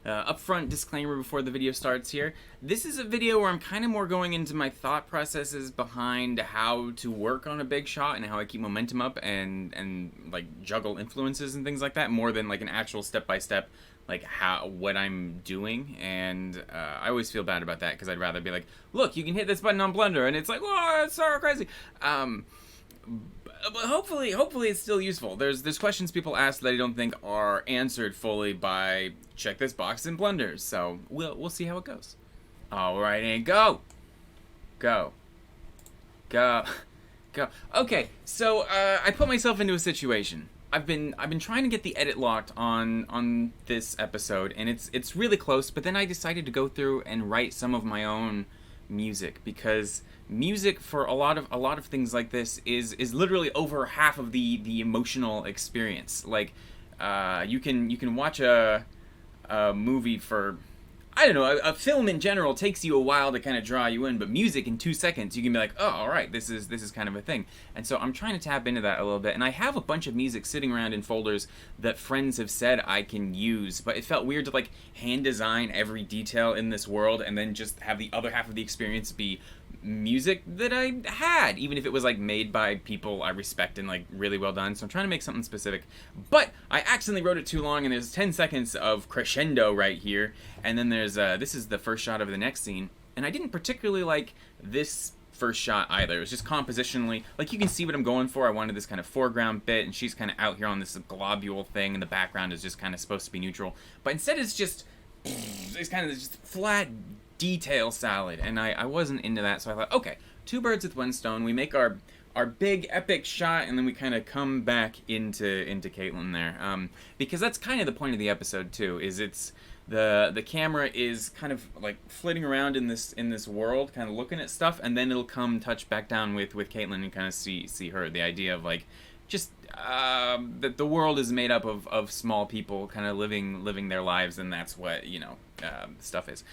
Upfront disclaimer before the video starts here. This is a video where I'm kind of more going into my thought processes behind how to work on a big shot and how I keep momentum up and like juggle influences and things like that, more than like an actual step-by-step like what I'm doing. And I always feel bad about that because I'd rather be like, look, you can hit this button on Blender, and it's like, whoa, it's so crazy. But hopefully it's still useful. There's questions people ask that I don't think are answered fully by check this box in Blender. So we'll see how it goes. All right, and go. Okay, so I put myself into a situation. I've been trying to get the edit locked on this episode, and it's really close. But then I decided to go through and write some of my own music, because music for a lot of things like this is literally over half of the emotional experience. Like you can watch a movie for, I don't know, a film in general takes you a while to kind of draw you in, but music in 2 seconds you can be like, oh, all right, this is kind of a thing. And so I'm trying to tap into that a little bit, and I have a bunch of music sitting around in folders that friends have said I can use, but it felt weird to like hand design every detail in this world and then just have the other half of the experience be music that I had, even if it was like made by people I respect and like really well done. So I'm trying to make something specific, but I accidentally wrote it too long, and there's 10 seconds of crescendo right here, and then there's this is the first shot of the next scene, and I didn't particularly like this first shot either. It was just compositionally, like, you can see what I'm going for. I wanted this kind of foreground bit, and she's kind of out here on this globule thing, and the background is just kind of supposed to be neutral, but instead it's kind of just flat detail salad, and I wasn't into that. So I thought, okay, two birds with one stone. We make our big epic shot, and then we kind of come back into Caitlin there, because that's kind of the point of the episode too. Is it's the camera is kind of like flitting around in this world, kind of looking at stuff, and then it'll come touch back down with Caitlin and kind of see her. The idea of like just that the world is made up of small people kind of living their lives, and that's what stuff is.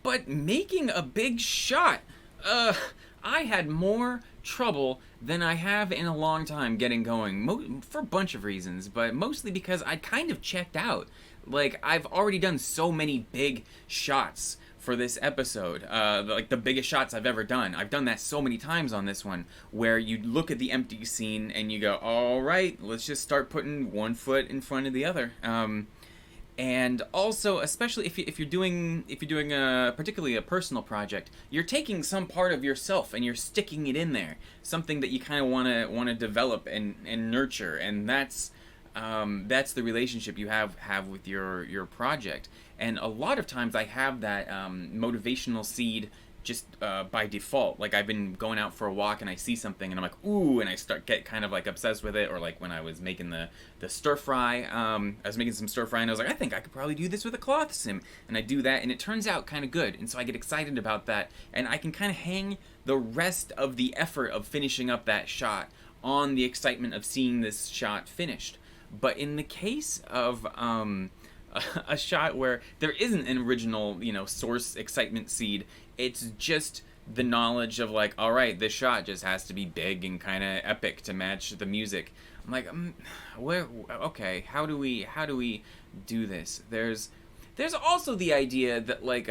But making a big shot, I had more trouble than I have in a long time getting going, for a bunch of reasons, but mostly because I kind of checked out. Like, I've already done so many big shots for this episode, like the biggest shots I've ever done. I've done that so many times on this one, where you look at the empty scene and you go, all right, let's just start putting one foot in front of the other. And also, especially if you're doing particularly a personal project, you're taking some part of yourself and you're sticking it in there, something that you kind of want to develop and nurture, and that's the relationship you have with your project. And a lot of times I have that motivational seed just by default. Like, I've been going out for a walk and I see something and I'm like, ooh, and I get kind of like obsessed with it. Or like when I was making the stir fry, I was making some stir fry and I was like, I think I could probably do this with a cloth sim, and I do that and it turns out kind of good, and so I get excited about that, and I can kind of hang the rest of the effort of finishing up that shot on the excitement of seeing this shot finished. But in the case of a shot where there isn't an original, source excitement seed, it's just the knowledge of like, all right, this shot just has to be big and kind of epic to match the music. I'm like, okay, how do we do this? There's also the idea that like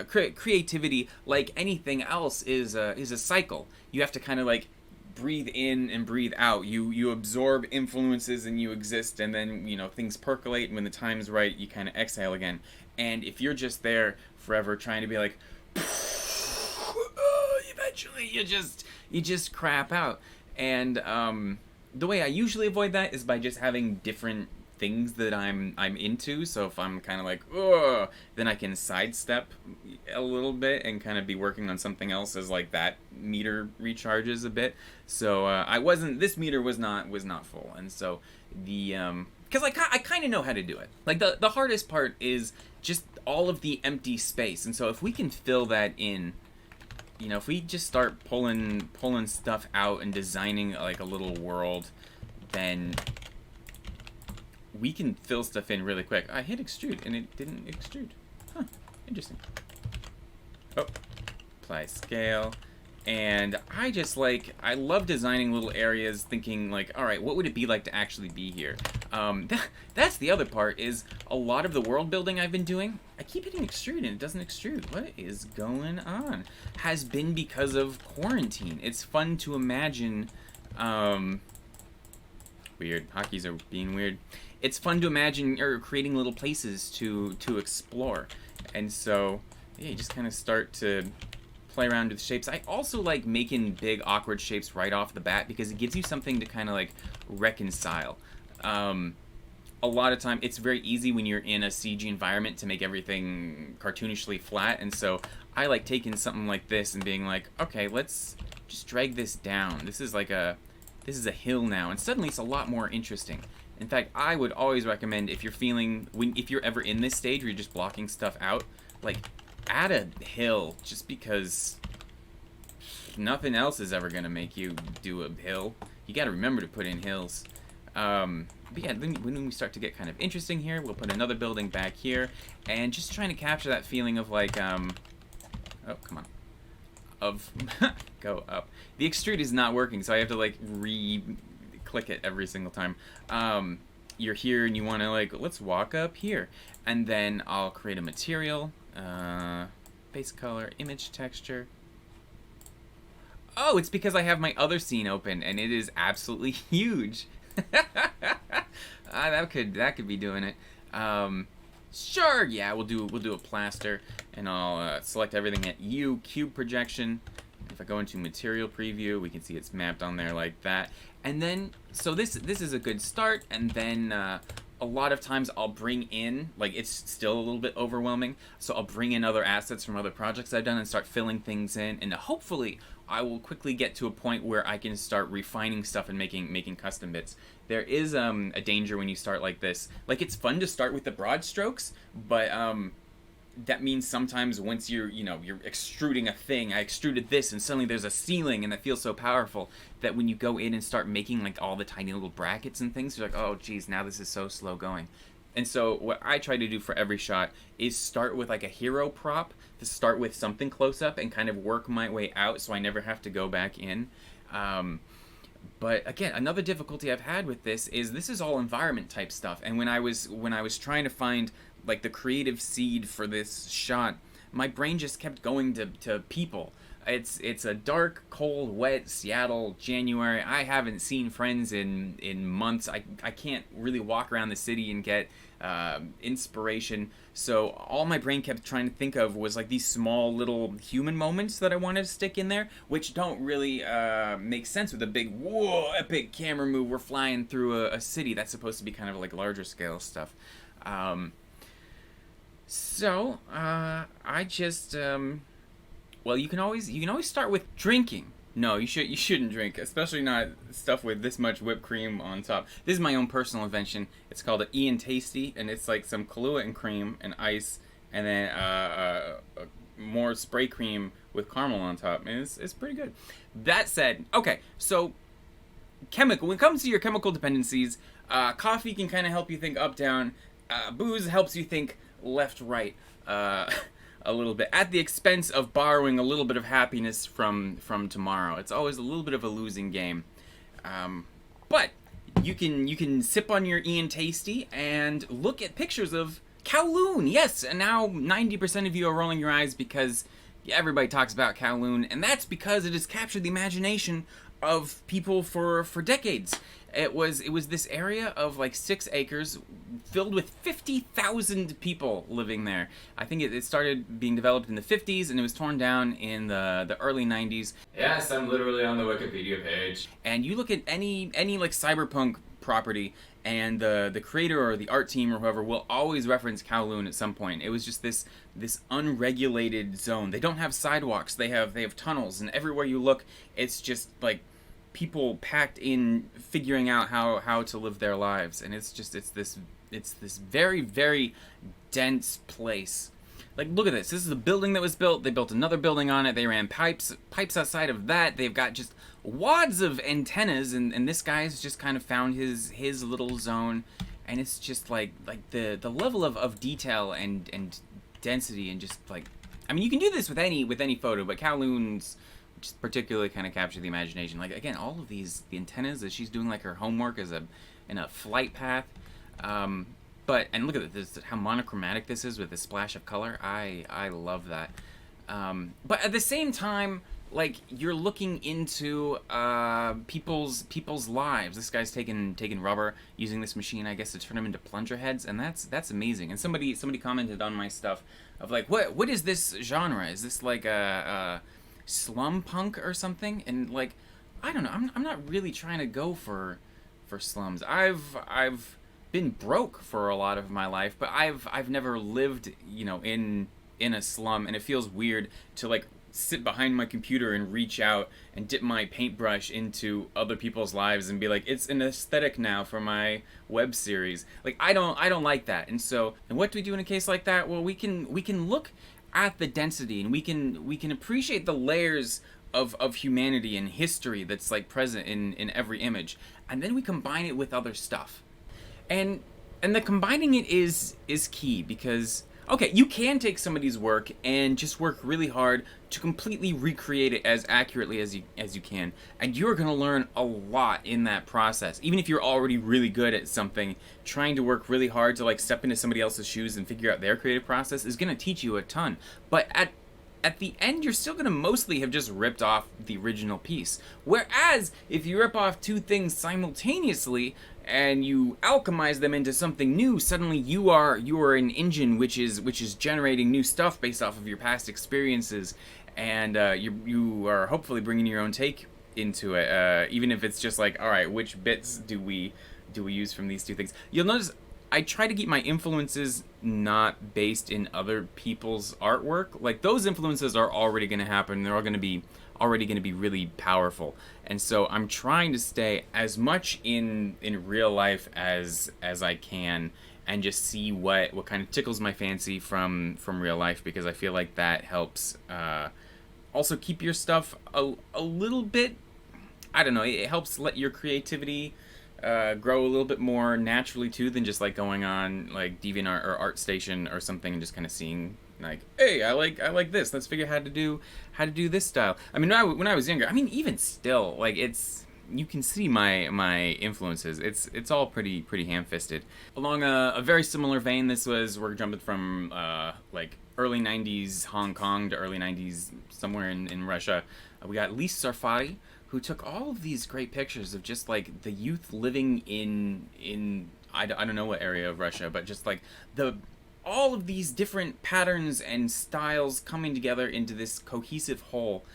creativity, like anything else, is a cycle. You have to kind of like breathe in and breathe out. You absorb influences and you exist, and then things percolate, and when the time's right you kind of exhale again. And if you're just there forever trying to be like eventually you just crap out. And the way I usually avoid that is by just having different things that I'm into. So if I'm kind of like, ugh, then I can sidestep a little bit and kind of be working on something else as like that meter recharges a bit. So this meter was not full, and so the because I kind of know how to do it. Like the hardest part is just all of the empty space, and so if we can fill that in, if we just start pulling stuff out and designing like a little world, then we can fill stuff in really quick. I hit extrude and it didn't extrude. Huh, interesting. Oh, apply scale, And I just like, I love designing little areas, thinking like, all right, what would it be like to actually be here? That's the other part, is a lot of the world building I've been doing, I keep hitting extrude and it doesn't extrude. What is going on? Has been because of quarantine. It's fun to imagine, weird, hotkeys are being weird. It's fun to imagine or creating little places to explore. And so, yeah, you just kind of start to play around with shapes. I also like making big awkward shapes right off the bat because it gives you something to kind of like reconcile. A lot of time it's very easy when you're in a CG environment to make everything cartoonishly flat, and so I like taking something like this and being like, okay, let's just drag this down. This is a hill now, and suddenly it's a lot more interesting. In fact, I would always recommend, if you're ever in this stage where you're just blocking stuff out, like, add a hill, just because nothing else is ever gonna make you do a hill. You gotta remember to put in hills. But yeah, then when we start to get kind of interesting here, we'll put another building back here, and just trying to capture that feeling of like, oh, come on. Of, go up. The extrude is not working, so I have to like click it every single time. You're here and you want to like, let's walk up here, and then I'll create a material, base color, image texture. Oh, it's because I have my other scene open and it is absolutely huge. That could be doing it. Sure, yeah, we'll do a plaster, and I'll select everything at U, cube projection. If I go into material preview, we can see it's mapped on there like that. And then, so this is a good start, and then a lot of times I'll bring in, like, it's still a little bit overwhelming, so I'll bring in other assets from other projects I've done and start filling things in, and hopefully I will quickly get to a point where I can start refining stuff and making custom bits. There is a danger when you start like this. Like, it's fun to start with the broad strokes, but that means sometimes once you're extruding a thing, I extruded this and suddenly there's a ceiling, and that feels so powerful that when you go in and start making like all the tiny little brackets and things, you're like, oh geez, now this is so slow going. And so what I try to do for every shot is start with like a hero prop, to start with something close up and kind of work my way out so I never have to go back in. But again, another difficulty I've had with this is all environment type stuff. And when I was trying to find like the creative seed for this shot, my brain just kept going to people. It's a dark, cold, wet Seattle January. I haven't seen friends in months. I can't really walk around the city and get inspiration. So all my brain kept trying to think of was like these small little human moments that I wanted to stick in there, which don't really make sense with a big, whoa, epic camera move. We're flying through a city. That's supposed to be kind of like larger scale stuff. So I just well, you can always start with drinking. No, you shouldn't drink, especially not stuff with this much whipped cream on top. This is my own personal invention. It's called an Ian Tasty, and it's like some Kahlua and cream and ice, and then more spray cream with caramel on top. And it's pretty good. That said, okay, so when it comes to your chemical dependencies, coffee can kind of help you think up, down. Booze helps you think left, right. A little bit at the expense of borrowing a little bit of happiness from tomorrow. It's always a little bit of a losing game, but you can sip on your Ian Tasty and look at pictures of Kowloon. Yes, and now 90% of you are rolling your eyes because everybody talks about Kowloon, and that's because it has captured the imagination of people for decades. It was this area of like 6 acres filled with 50,000 people living there. I think it started being developed in the 50s and it was torn down in the early 90s. Yes, I'm literally on the Wikipedia page. And you look at any like cyberpunk property, and the creator or the art team or whoever will always reference Kowloon at some point. It was just this unregulated zone. They don't have sidewalks. They have tunnels, and everywhere you look, it's just like people packed in, figuring out how to live their lives. And it's this very, very dense place. Like, look at this. This is a building that was built. They built another building on it. They ran pipes outside of that. They've got just wads of antennas, and this guy's just kind of found his little zone. And it's just like the level of detail and density, and just like, I mean, you can do this with any photo, but Kowloon's just particularly kind of capture the imagination. Like again, all of these the antennas that she's doing like her homework as a in a flight path. Um, but and look at this, how monochromatic this is with the splash of color. I love that. But at the same time, like you're looking into people's lives. This guy's taking rubber, using this machine, I guess, to turn them into plunger heads, and that's amazing. And somebody commented on my stuff of like, what is this genre? Is this like a slum punk or something? And like, I don't know. I'm not really trying to go for slums. I've been broke for a lot of my life, but I've never lived, in a slum, and it feels weird to like sit behind my computer and reach out and dip my paintbrush into other people's lives and be like, it's an aesthetic now for my web series. Like I don't like that. And so, and what do we do in a case like that? Well, we can look at the density, and we can appreciate the layers of humanity and history that's like present in every image, and then we combine it with other stuff. And the combining it is key, because okay, you can take somebody's work and just work really hard to completely recreate it as accurately as you can, and you're going to learn a lot in that process. Even if you're already really good at something, trying to work really hard to like step into somebody else's shoes and figure out their creative process is going to teach you a ton. But at the end, you're still going to mostly have just ripped off the original piece. Whereas, if you rip off two things simultaneously and you alchemize them into something new, suddenly you are an engine which is generating new stuff based off of your past experiences, and you are hopefully bringing your own take into it, even if it's just like, all right, which bits do we use from these two things? You'll notice I try to keep my influences not based in other people's artwork. Like those influences are already going to happen. They're all going to be already going to be really powerful. And so I'm trying to stay as much in real life as I can, and just see what kind of tickles my fancy from real life, because I feel like that helps also keep your stuff a little bit, I don't know, it helps let your creativity grow a little bit more naturally too, than just like going on like DeviantArt or ArtStation or something and just kind of seeing like, hey, I like this. Let's figure out how to do this style. I mean, when I was younger, I mean, even still, like you can see my influences. It's all pretty ham-fisted. Along a very similar vein, we're jumping from like early 90s Hong Kong to early 90s somewhere in Russia. We got Lis Sarfati, who took all of these great pictures of just like the youth living in I don't know what area of Russia, but just like all of these different patterns and styles coming together into this cohesive whole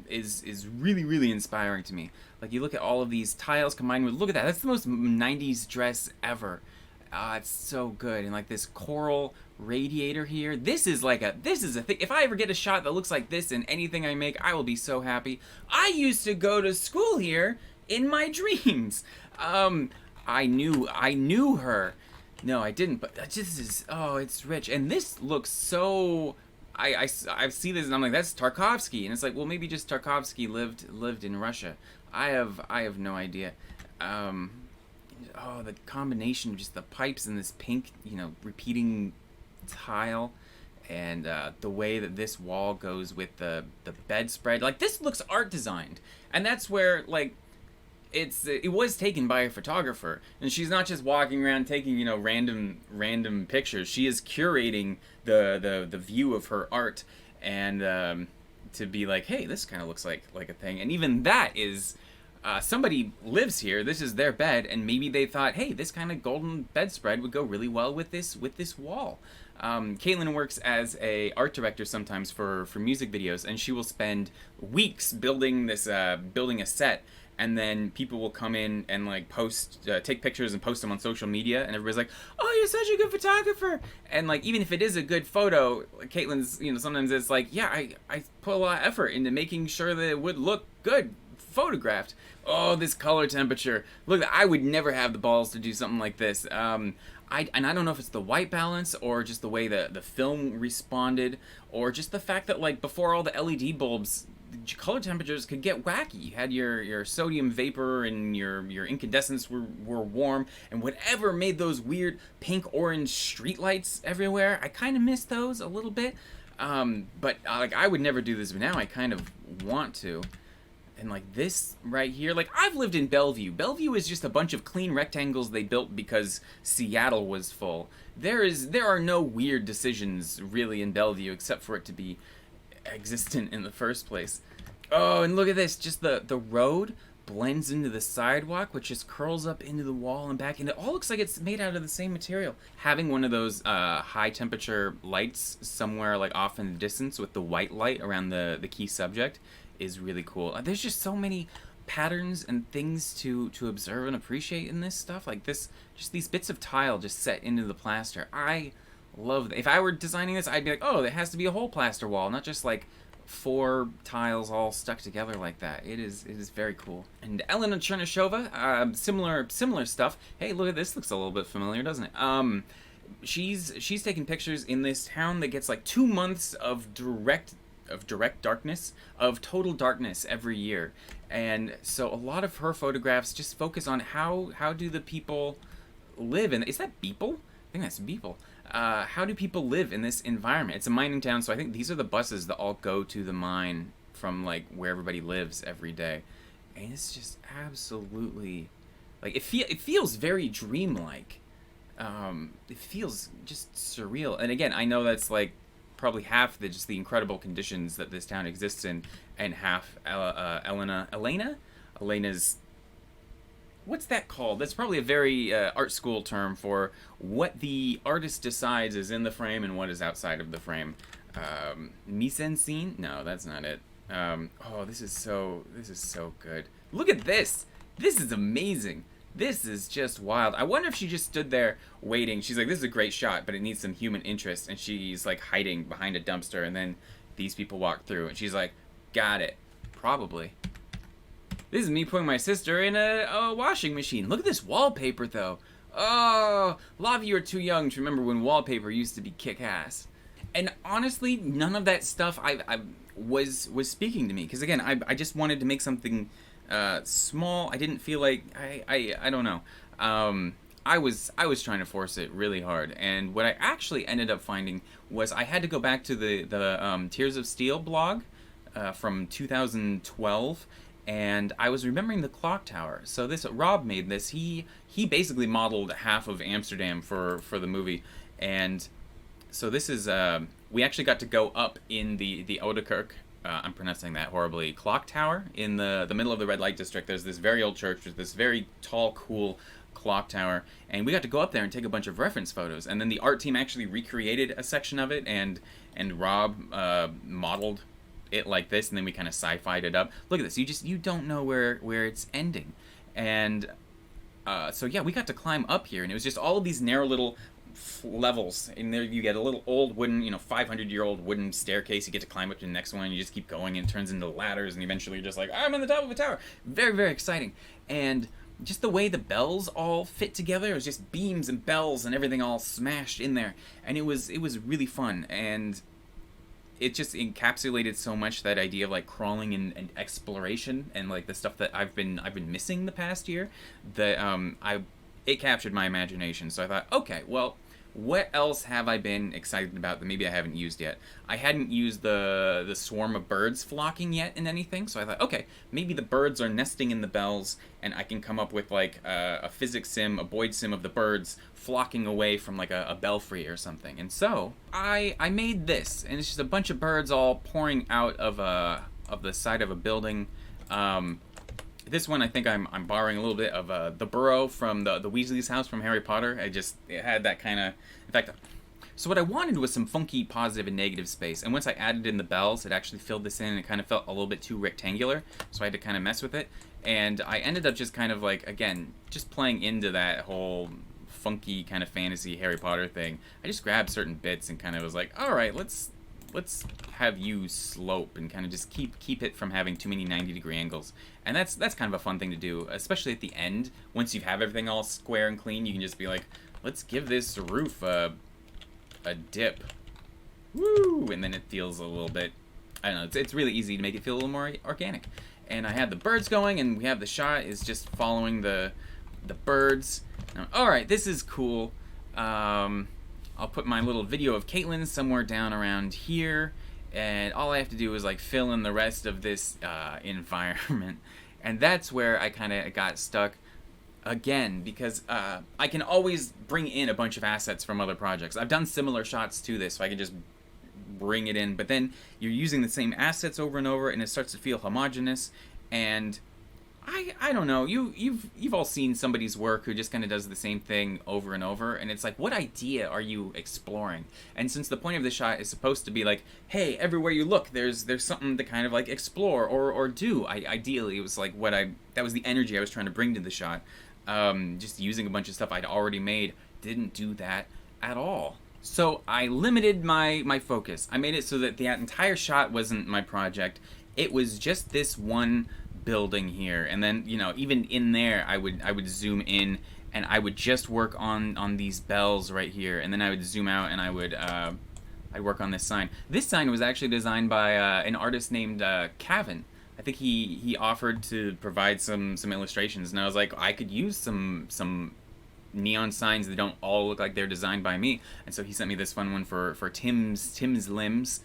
is really, really inspiring to me. Like you look at all of these tiles combined with, look at that, that's the most 90s dress ever. It's so good. And like this coral radiator here, this is a thing. If I ever get a shot that looks like this in anything I make, I will be so happy. I used to go to school here in my dreams. I knew her. No, I didn't, but that just is, oh, it's rich. And this looks so, I see this and I'm like, that's Tarkovsky. And it's like, well, maybe just Tarkovsky lived in Russia. I have no idea. Oh, the combination of just the pipes and this pink, repeating tile, and the way that this wall goes with the bedspread. Like, this looks art designed. And that's where, like, it was taken by a photographer, and she's not just walking around taking random pictures. She is curating the view of her art, and to be like, hey, this kind of looks like a thing. And even that is somebody lives here. This is their bed, and maybe they thought, hey, this kind of golden bedspread would go really well with this wall. Caitlin works as a art director sometimes for music videos, and she will spend weeks building a set. And then people will come in and like take pictures and post them on social media, and everybody's like, "Oh, you're such a good photographer!" And like, even if it is a good photo, Caitlin's, sometimes it's like, "Yeah, I put a lot of effort into making sure that it would look good photographed." Oh, this color temperature! Look, I would never have the balls to do something like this. I don't know if it's the white balance or just the way the film responded, or just the fact that like before all the LED bulbs, color temperatures could get wacky. You had your sodium vapor and your incandescents were warm, and whatever made those weird pink orange street lights everywhere, I kind of miss those a little bit. But like I would never do this, but now I kind of want to. And like this right here, like I've lived in Bellevue. Bellevue is just a bunch of clean rectangles they built because Seattle was full. There are no weird decisions really in Bellevue except for it to be existent in the first place. Oh, and look at this, just the road blends into the sidewalk, which just curls up into the wall and back, and it all looks like it's made out of the same material. Having one of those high temperature lights somewhere like off in the distance with the white light around the key subject is really cool. There's just so many patterns and things to observe and appreciate in this stuff. Like this, just these bits of tile just set into the plaster. I love that. If I were designing this, I'd be like, oh, there has to be a whole plaster wall, not just like 4 tiles all stuck together like that. It is very cool. And Elena Chernyshova, similar stuff. Hey, look at this. Looks a little bit familiar, doesn't it? She's taking pictures in this town that gets like 2 months of direct darkness, of total darkness every year. And so a lot of her photographs just focus on how do the people live in. Is that Beeple? I think that's Beeple. How do people live in this environment? It's a mining town, so I think these are the buses that all go to the mine from like where everybody lives every day, and it's just absolutely like it feels very dreamlike. It feels just surreal. And again, I know that's like probably half the incredible conditions that this town exists in, and half Elena's. What's that called? That's probably a very art school term for what the artist decides is in the frame and what is outside of the frame. Mise en scene? No, that's not it. Oh, this is so good. Look at this. This is amazing. This is just wild. I wonder if she just stood there waiting. She's like, this is a great shot, but it needs some human interest. And she's like hiding behind a dumpster, and then these people walk through, and she's like, got it. Probably. This is me putting my sister in a washing machine. Look at this wallpaper, though. Oh, a lot of you are too young to remember when wallpaper used to be kick-ass. And honestly, none of that stuff I was speaking to me. Because again, I just wanted to make something small. I didn't feel like I don't know. I was trying to force it really hard, and what I actually ended up finding was I had to go back to the Tears of Steel blog from 2012. And I was remembering the clock tower. So this Rob made this. He basically modeled half of Amsterdam for the movie, and so this is we actually got to go up in the Oudekerk. I'm pronouncing that horribly. Clock tower in the middle of the red light district. There's this very old church with this very tall, cool clock tower, and we got to go up there and take a bunch of reference photos. And then the art team actually recreated a section of it, and Rob modeled it like this, and then we kind of sci-fi'd it up. Look at this. You don't know where it's ending. And so yeah, we got to climb up here, and it was just all of these narrow little levels. And there you get a little old wooden, 500-year-old wooden staircase. You get to climb up to the next one, and you just keep going, and it turns into ladders, and eventually you're just like, I'm on the top of a tower. Very, very exciting. And just the way the bells all fit together, it was just beams and bells and everything all smashed in there. And it was really fun. And it just encapsulated so much that idea of like crawling and exploration and like the stuff that I've been missing the past year, that it captured my imagination. So I thought, okay, well, what else have I been excited about that maybe I haven't used yet? I hadn't used the swarm of birds flocking yet in anything, so I thought, okay, maybe the birds are nesting in the bells, and I can come up with like a physics sim, a Boyd sim of the birds flocking away from like a belfry or something. And so I made this, and it's just a bunch of birds all pouring out of the side of a building. This one I think I'm borrowing a little bit of the burrow from the Weasley's house from Harry Potter. It had that kind of, in fact, so what I wanted was some funky positive and negative space, and once I added in the bells, it actually filled this in, and it kind of felt a little bit too rectangular, so I had to kind of mess with it, and I ended up just kind of like, again, just playing into that whole funky kind of fantasy Harry Potter thing. I just grabbed certain bits and kind of was like, all right, let's have you slope and kind of just keep it from having too many 90-degree angles. And that's kind of a fun thing to do, especially at the end. Once you have everything all square and clean, you can just be like, let's give this roof a dip. Woo! And then it feels a little bit, I don't know, it's really easy to make it feel a little more organic. And I had the birds going, and we have the shot is just following the birds. Now, all right, this is cool. I'll put my little video of Caitlin somewhere down around here, and all I have to do is like fill in the rest of this environment. And that's where I kind of got stuck again, because I can always bring in a bunch of assets from other projects. I've done similar shots to this, so I can just bring it in, but then you're using the same assets over and over, and it starts to feel homogeneous. And I don't know. You've all seen somebody's work who just kind of does the same thing over and over, and it's like, what idea are you exploring? And since the point of the shot is supposed to be like, hey, everywhere you look, there's something to kind of like explore or do. Ideally, it was like that was the energy I was trying to bring to the shot. Just using a bunch of stuff I'd already made didn't do that at all. So I limited my focus. I made it so that the entire shot wasn't my project. It was just this one building here, and then, you know, even in there I would zoom in, and I would just work on these bells right here, and then I would zoom out, and I'd work on this sign. This sign was actually designed by an artist named Cavan. I think he offered to provide some illustrations, and I was like, I could use some neon signs that don't all look like they're designed by me, and so he sent me this fun one for Tim's Limbs.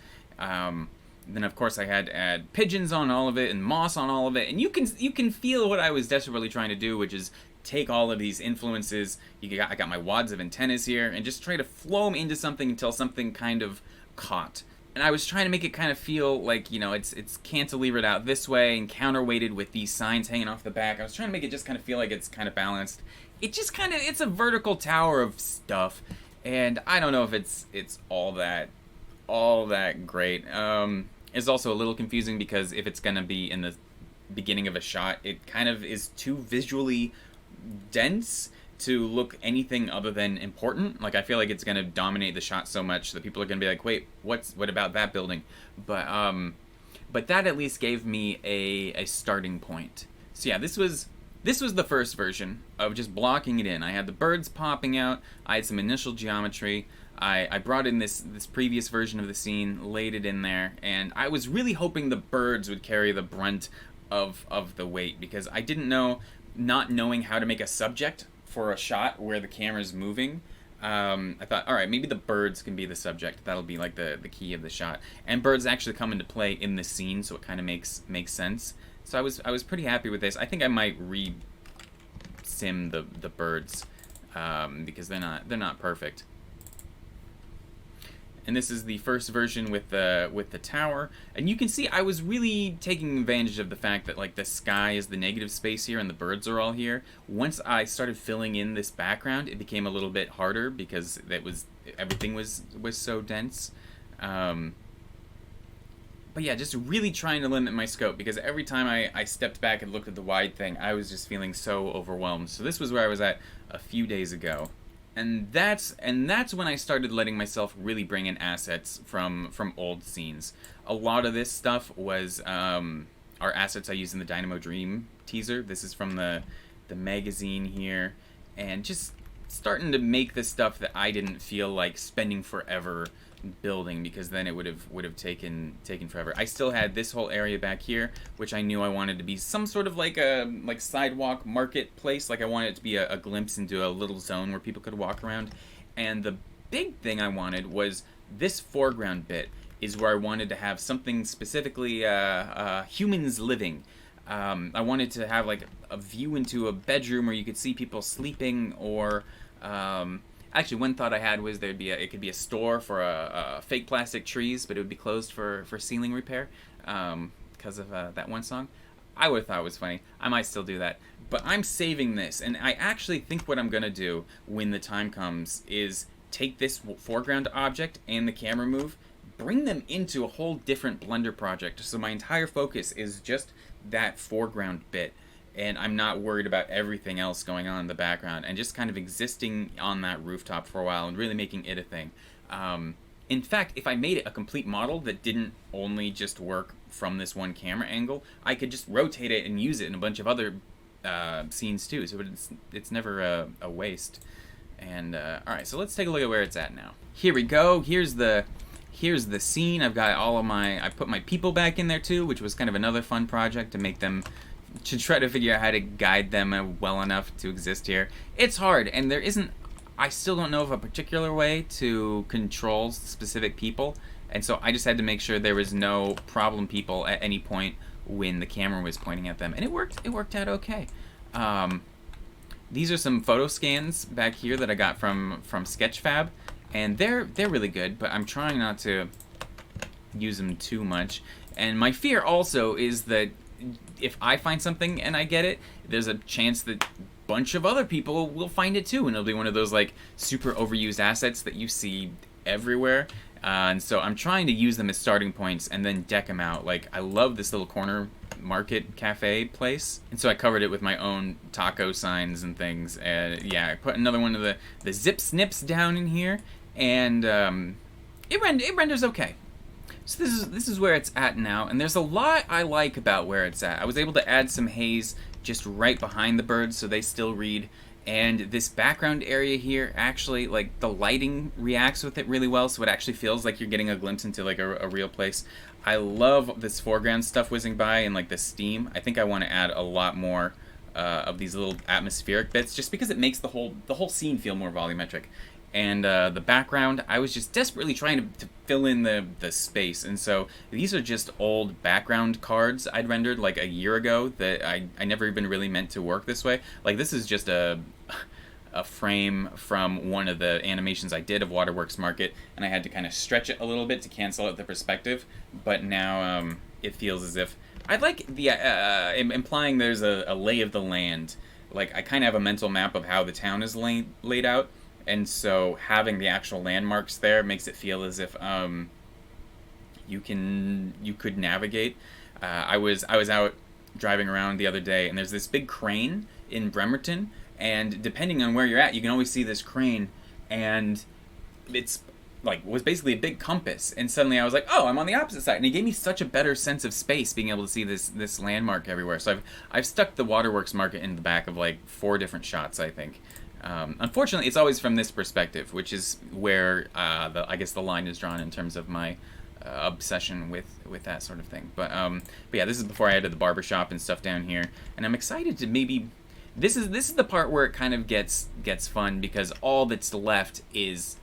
Then of course I had to add pigeons on all of it and moss on all of it, and you can feel what I was desperately trying to do, which is take all of these influences. I got my wads of antennas here, and just try to flow them into something until something kind of caught. And I was trying to make it kind of feel like, you know, it's cantilevered out this way and counterweighted with these signs hanging off the back. I was trying to make it just kind of feel like it's kind of balanced. It's a vertical tower of stuff, and I don't know if it's all that great. It's also a little confusing because if it's gonna be in the beginning of a shot, it kind of is too visually dense to look anything other than important. Like, I feel like it's gonna dominate the shot so much that people are gonna be like, wait, what about that building? But that at least gave me a starting point. So yeah, this was the first version of just blocking it in. I had the birds popping out, I had some initial geometry, I brought in this previous version of the scene, laid it in there, and I was really hoping the birds would carry the brunt of the weight, because I didn't know, not knowing how to make a subject for a shot where the camera's moving, I thought, alright, maybe the birds can be the subject. That'll be like the key of the shot. And birds actually come into play in the scene, so it kind of makes sense. So I was pretty happy with this. I think I might re-sim the birds, because they're not perfect. And this is the first version with the tower, and you can see I was really taking advantage of the fact that like the sky is the negative space here and the birds are all here. Once I started filling in this background, it became a little bit harder because everything was so dense. But yeah, just really trying to limit my scope, because every time I stepped back and looked at the wide thing, I was just feeling so overwhelmed. So this was where I was at a few days ago. And that's when I started letting myself really bring in assets from old scenes. A lot of this stuff was are assets I used in the Dynamo Dream teaser. This is from the magazine here, and just starting to make the stuff that I didn't feel like spending forever building, because then it would have taken forever. I still had this whole area back here, which I knew I wanted to be some sort of like a sidewalk marketplace. Like I wanted it to be a glimpse into a little zone where people could walk around. And the big thing I wanted was this foreground bit is where I wanted to have something specifically humans living. I wanted to have like a view into a bedroom where you could see people sleeping, or actually, one thought I had was it could be a store for fake plastic trees, but it would be closed for ceiling repair because of that one song. I would have thought it was funny. I might still do that. But I'm saving this, and I actually think what I'm going to do when the time comes is take this foreground object and the camera move, bring them into a whole different Blender project. So my entire focus is just that foreground bit, and I'm not worried about everything else going on in the background, and just kind of existing on that rooftop for a while and really making it a thing. In fact, if I made it a complete model that didn't only just work from this one camera angle, I could just rotate it and use it in a bunch of other scenes too, so it's never a waste. And alright, so let's take a look at where it's at now. Here we go. Here's the scene. I've got I put my people back in there too, which was kind of another fun project to try to figure out how to guide them well enough to exist here. It's hard, and there isn't I still don't know of a particular way to control specific people, and so I just had to make sure there was no problem people at any point when the camera was pointing at them, and it worked. It worked out okay. These are some photo scans back here that I got from Sketchfab, and they're really good, but I'm trying not to use them too much. And my fear also is that if I find something and I get it, there's a chance that bunch of other people will find it too, and it'll be one of those like super overused assets that you see everywhere. And so I'm trying to use them as starting points and then deck them out. Like, I love this little corner market cafe place, and so I covered it with my own taco signs and things. And yeah, I put another one of the zip snips down in here, and it renders okay. So this is where it's at now, and there's a lot I like about where it's at. I was able to add some haze just right behind the birds so they still read, and this background area here, actually, like, the lighting reacts with it really well, so it actually feels like you're getting a glimpse into like a real place. I love this foreground stuff whizzing by and like the steam. I think I want to add a lot more of these little atmospheric bits, just because it makes the whole scene feel more volumetric. And the background, I was just desperately trying to fill in the space, and so these are just old background cards I'd rendered like a year ago that I never even really meant to work this way. Like, this is just a frame from one of the animations I did of Waterworks Market, and I had to kind of stretch it a little bit to cancel out the perspective, but now it feels as if I'd like the implying there's a lay of the land. Like, I kind of have a mental map of how the town is laid out. And so having the actual landmarks there makes it feel as if you could navigate. I was out driving around the other day, and there's this big crane in Bremerton, and depending on where you're at, you can always see this crane, and it's like was basically a big compass. And suddenly I was like, oh, I'm on the opposite side, and it gave me such a better sense of space being able to see this landmark everywhere. So I've stuck the Waterworks Market in the back of like 4 different shots, I think. Unfortunately, it's always from this perspective, which is where I guess the line is drawn in terms of my obsession with that sort of thing. But yeah, this is before I added the barbershop and stuff down here, and I'm excited to maybe. This is the part where it kind of gets fun, because all that's left is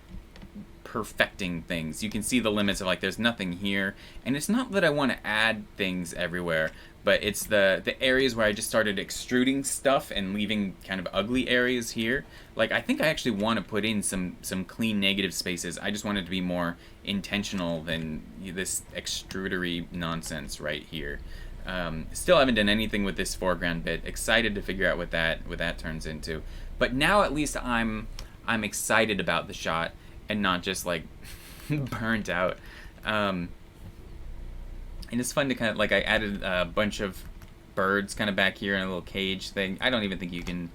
perfecting things. You can see the limits of, like, there's nothing here, and it's not that I want to add things everywhere, but it's the areas where I just started extruding stuff and leaving kind of ugly areas here. Like, I think I actually want to put in some clean negative spaces. I just want it to be more intentional than this extrudery nonsense right here. Still haven't done anything with this foreground bit. Excited to figure out what that turns into. But now at least I'm excited about the shot and not just like burnt out. And it's fun to kind of, like, I added a bunch of birds kind of back here in a little cage thing. I don't even think you can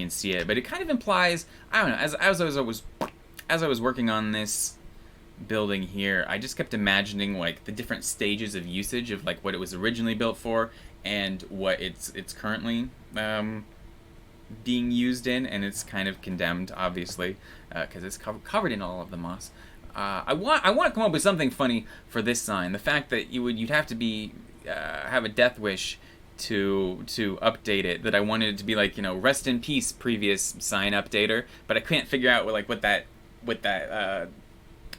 see it, but it kind of implies, I don't know, as I was working on this building here, I just kept imagining like the different stages of usage of like what it was originally built for and what it's currently being used in, and it's kind of condemned, obviously, because it's covered in all of the moss. I want to come up with something funny for this sign. The fact that you'd have to be have a death wish to update it. That I wanted it to be like, rest in peace, previous sign updater. But I can't figure out what that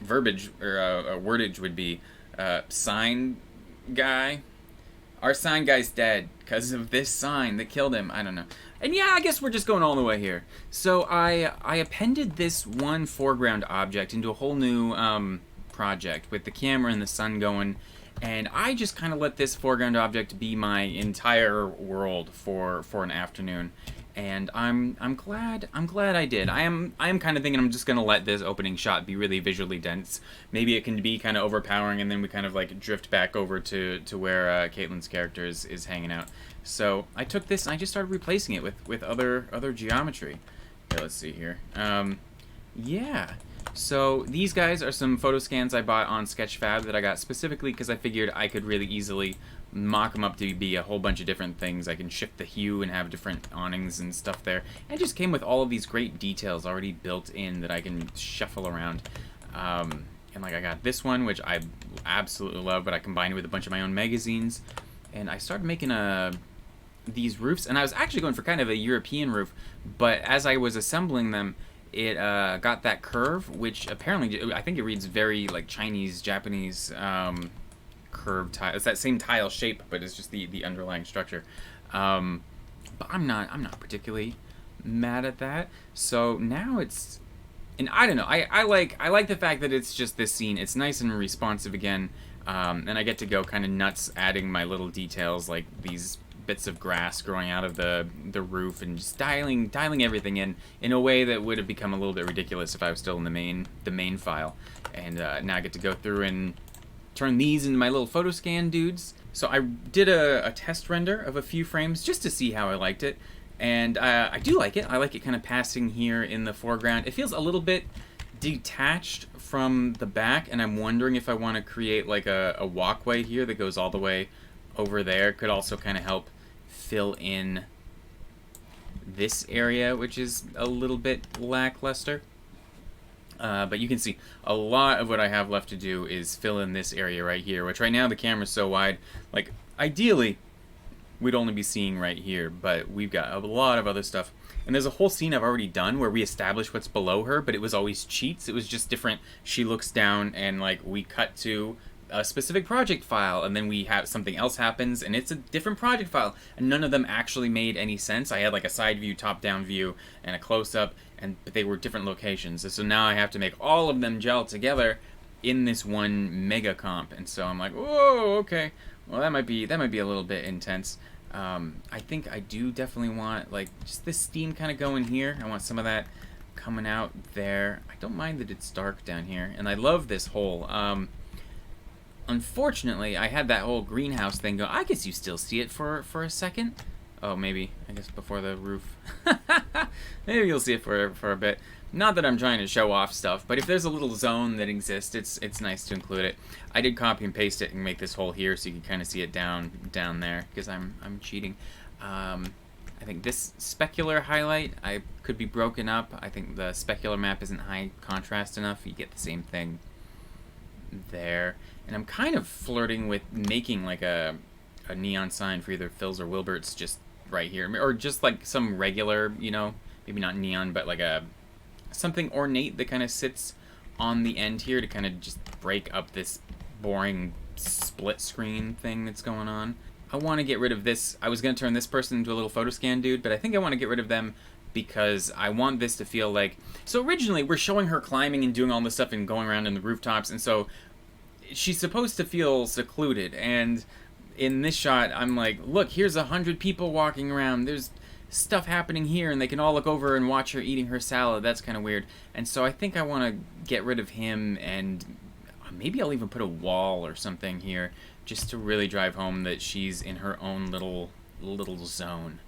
verbiage or wordage would be. Sign guy. Our sign guy's dead because of this sign that killed him. I don't know. And yeah, I guess we're just going all the way here. So I appended this one foreground object into a whole new project with the camera and the sun going, and I just kind of let this foreground object be my entire world for an afternoon. And I'm glad I did. I am kind of thinking I'm just gonna let this opening shot be really visually dense. Maybe it can be kind of overpowering, and then we kind of like drift back over to where Caitlin's character is hanging out. So I took this and I just started replacing it with other geometry. Okay, let's see here. Yeah. So these guys are some photo scans I bought on Sketchfab that I got specifically because I figured I could really easily mock them up to be a whole bunch of different things. I can shift the hue and have different awnings and stuff there. And it just came with all of these great details already built in that I can shuffle around. And like I got this one, which I absolutely love, but I combined it with a bunch of my own magazines. And I started making these roofs, and I was actually going for kind of a European roof, but as I was assembling them, it got that curve, which apparently I think it reads very like Chinese, Japanese curved tile. It's that same tile shape, but it's just the underlying structure. But I'm not particularly mad at that. So now it's, and I don't know. I like the fact that it's just this scene. It's nice and responsive again, and I get to go kind of nuts adding my little details like these bits of grass growing out of the roof and just dialing everything in a way that would have become a little bit ridiculous if I was still in the main file. And now I get to go through and turn these into my little photo scan dudes. So I did a test render of a few frames just to see how I liked it. And I do like it. I like it kind of passing here in the foreground. It feels a little bit detached from the back, and I'm wondering if I want to create like a walkway here that goes all the way over there. Could also kind of help fill in this area, which is a little bit lackluster. But you can see a lot of what I have left to do is fill in this area right here, which right now the camera's so wide, like ideally we'd only be seeing right here, but we've got a lot of other stuff. And there's a whole scene I've already done where we establish what's below her, but it was always cheats. It was just different. She looks down and like we cut to a specific project file, and then we have something else happens and it's a different project file, and none of them actually made any sense. I had like a side view, top down view, and a close-up, but they were different locations, and so now I have to make all of them gel together in this one mega comp. And so I'm like, whoa, okay, well that might be a little bit intense. I think I do definitely want like just this steam kind of going here. I want some of that coming out there. I don't mind that it's dark down here, and I love this hole. Unfortunately, I had that whole greenhouse thing go. I guess you still see it for a second. Oh, maybe. I guess before the roof. Maybe you'll see it for a bit. Not that I'm trying to show off stuff, but if there's a little zone that exists, it's nice to include it. I did copy and paste it and make this hole here so you can kind of see it down there, because I'm cheating. I think this specular highlight I could be broken up. I think the specular map isn't high contrast enough. You get the same thing there. And I'm kind of flirting with making like a neon sign for either Phil's or Wilbert's just right here, or just like some regular, you know, maybe not neon, but like something ornate that kind of sits on the end here to kind of just break up this boring split screen thing that's going on. I want to get rid of this. I was going to turn this person into a little photo scan dude, but I think I want to get rid of them because I want this to feel like... So originally we're showing her climbing and doing all this stuff and going around in the rooftops, and so she's supposed to feel secluded, and in this shot I'm like, look, here's 100 people walking around, there's stuff happening here, and they can all look over and watch her eating her salad. That's kind of weird. And so I think I want to get rid of him, and maybe I'll even put a wall or something here just to really drive home that she's in her own little zone.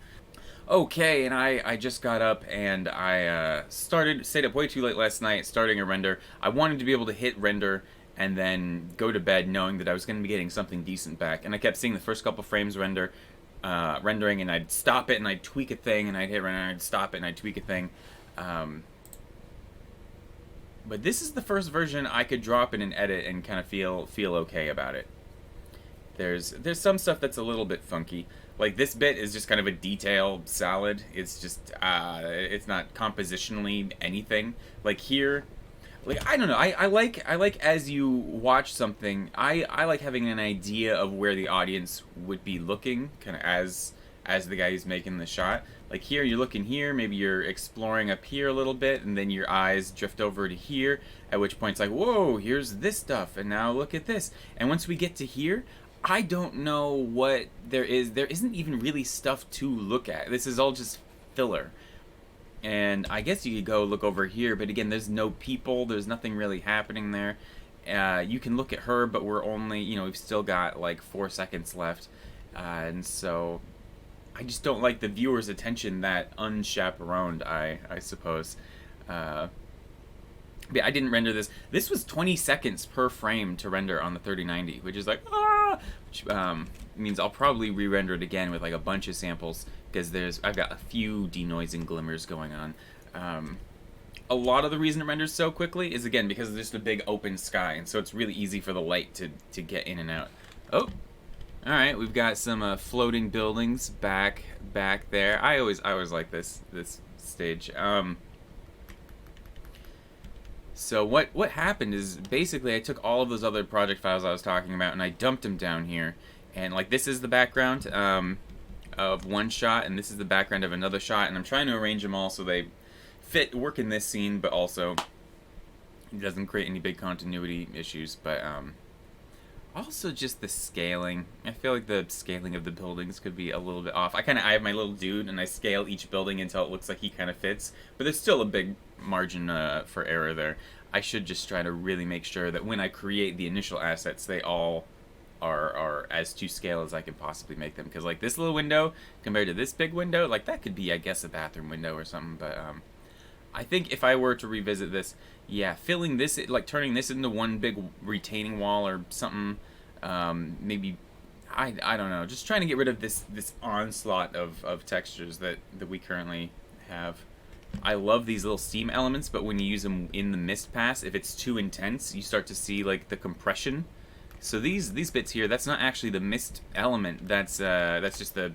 Okay, and I just got up and I stayed up way too late last night starting a render. I wanted to be able to hit render and then go to bed knowing that I was going to be getting something decent back. And I kept seeing the first couple frames rendering, and I'd stop it and I'd tweak a thing, and I'd hit render and I'd stop it and I'd tweak a thing. But this is the first version I could drop in an edit and kind of feel okay about it. There's some stuff that's a little bit funky. Like this bit is just kind of a detail salad. It's just it's not compositionally anything. Like here, like I don't know. I like as you watch something, I like having an idea of where the audience would be looking, kind of as the guy who's making the shot. Like here, you're looking here, maybe you're exploring up here a little bit, and then your eyes drift over to here, at which point it's like, whoa, here's this stuff, and now look at this. And once we get to here, I don't know what there is. There isn't even really stuff to look at. This is all just filler. And I guess you could go look over here, but again, there's no people, there's nothing really happening there. You can look at her, but we're only, you know, we've still got like 4 seconds left. And so I just don't like the viewer's attention that unchaperoned, I suppose. But I didn't render this. This was 20 seconds per frame to render on the 3090, which is like, which means I'll probably re-render it again with like a bunch of samples, because I've got a few denoising glimmers going on. A lot of the reason it renders so quickly is, again, because there's just a big open sky, and so it's really easy for the light to get in and out. Oh! Alright, we've got some floating buildings back there. I always like this stage. So what happened is basically I took all of those other project files I was talking about and I dumped them down here. And like this is the background of one shot, and this is the background of another shot, and I'm trying to arrange them all so they work in this scene, but also it doesn't create any big continuity issues. But also just the scaling. I feel like the scaling of the buildings could be a little bit off. I have my little dude and I scale each building until it looks like he kind of fits, but there's still a big margin for error there. I should just try to really make sure that when I create the initial assets, they all are as to scale as I can possibly make them. Because like this little window compared to this big window, like that could be, I guess, a bathroom window or something. But I think if I were to revisit this, yeah, filling this, like turning this into one big retaining wall or something, maybe, I don't know, just trying to get rid of this onslaught of textures that we currently have. I love these little steam elements, but when you use them in the mist pass, if it's too intense, you start to see like the compression. So these bits here, that's not actually the mist element, that's just the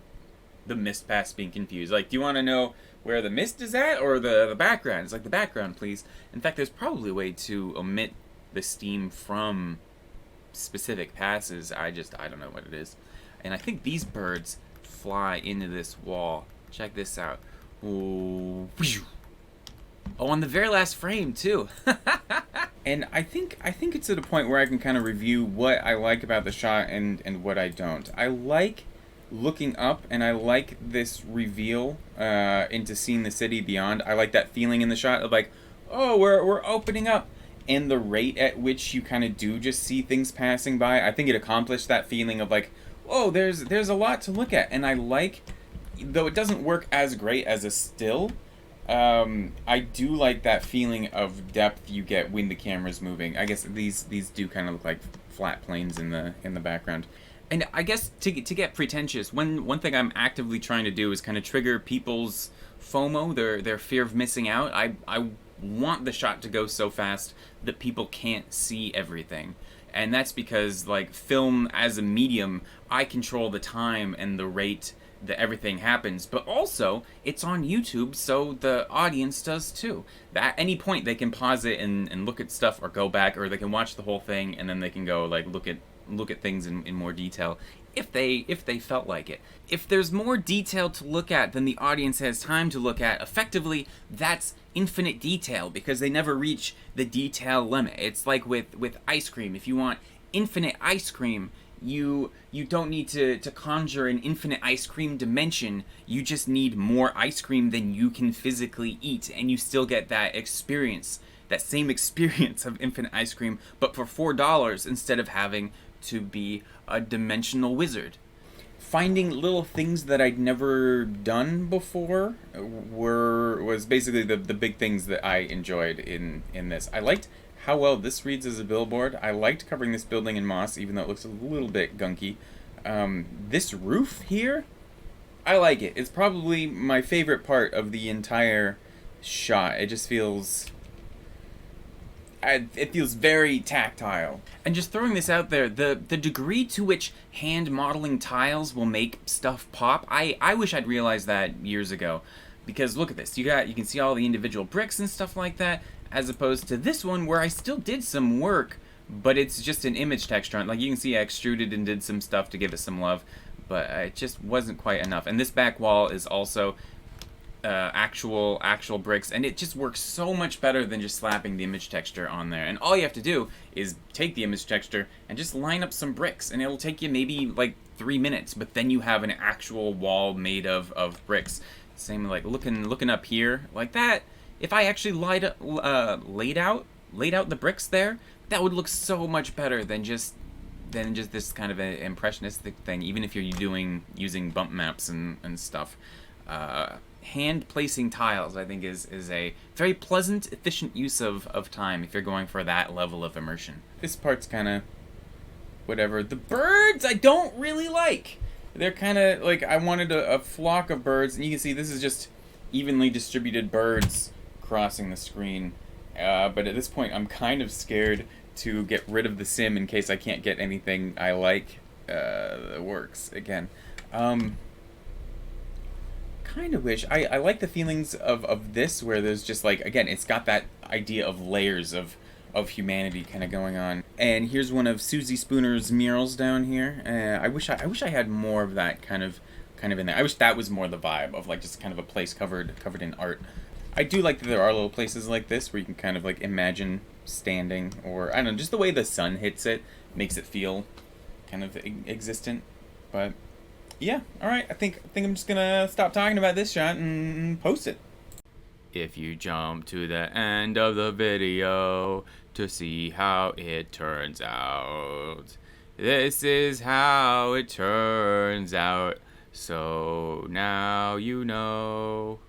mist pass being confused. Like, do you want to know where the mist is at or the background? It's like the background, please. In fact, there's probably a way to omit the steam from specific passes. I don't know what it is. And I think these birds fly into this wall. Check this out. Ooh. Oh, on the very last frame too. And I think it's at a point where I can kind of review what I like about the shot and what I don't. I like looking up, and I like this reveal into seeing the city beyond. I like that feeling in the shot of like, oh, we're opening up, and the rate at which you kind of do just see things passing by. I think it accomplished that feeling of like, oh, there's a lot to look at, and I like, though it doesn't work as great as a still. I do like that feeling of depth you get when the camera's moving. I guess these do kind of look like flat planes in the background. And I guess to get pretentious, one thing I'm actively trying to do is kind of trigger people's FOMO, their fear of missing out. I want the shot to go so fast that people can't see everything. And that's because, like, film as a medium, I control the time and the rate that everything happens, but also it's on YouTube, so the audience does too. At any point they can pause it and look at stuff or go back, or they can watch the whole thing and then they can go like look at things in more detail if they felt like it. If there's more detail to look at than the audience has time to look at, effectively that's infinite detail because they never reach the detail limit. It's like with ice cream. If you want infinite ice cream, you don't need to conjure an infinite ice cream dimension. You just need more ice cream than you can physically eat, and you still get that experience, that same experience of infinite ice cream, but for $4 instead of having to be a dimensional wizard. Finding little things that I'd never done before was basically the big things that I enjoyed in this. I liked how well this reads as a billboard. I liked covering this building in moss, even though it looks a little bit gunky. This roof here, I like it. It's probably my favorite part of the entire shot. It just feels... it feels very tactile. And just throwing this out there, the degree to which hand modeling tiles will make stuff pop, I wish I'd realized that years ago. Because look at this, you can see all the individual bricks and stuff like that, as opposed to this one where I still did some work, but it's just an image texture. Like you can see I extruded and did some stuff to give it some love, but it just wasn't quite enough. And this back wall is also actual bricks, and it just works so much better than just slapping the image texture on there. And all you have to do is take the image texture and just line up some bricks, and it'll take you maybe like 3 minutes, but then you have an actual wall made of bricks. Same like looking up here like that. If I actually laid out the bricks there, that would look so much better than just this kind of an impressionistic thing. Even if you're using bump maps and stuff, hand placing tiles I think is a very pleasant, efficient use of time if you're going for that level of immersion. This part's kind of whatever. The birds I don't really like. They're kind of like, I wanted a flock of birds, and you can see this is just evenly distributed birds crossing the screen. But at this point, I'm kind of scared to get rid of the sim in case I can't get anything I like that works again. Kind kind of wish I like the feelings of this where there's just like again it's got that idea of layers of humanity kind of going on. And here's one of Susie Spooner's murals down here. I wish I had more of that kind of in there. I wish that was more the vibe of like just kind of a place covered in art. I do like that there are little places like this where you can kind of like imagine standing, or I don't know, just the way the sun hits it makes it feel kind of existent. But yeah, all right. I think I'm just gonna stop talking about this shot and post it. If you jump to the end of the video to see how it turns out, this is how it turns out. So now you know.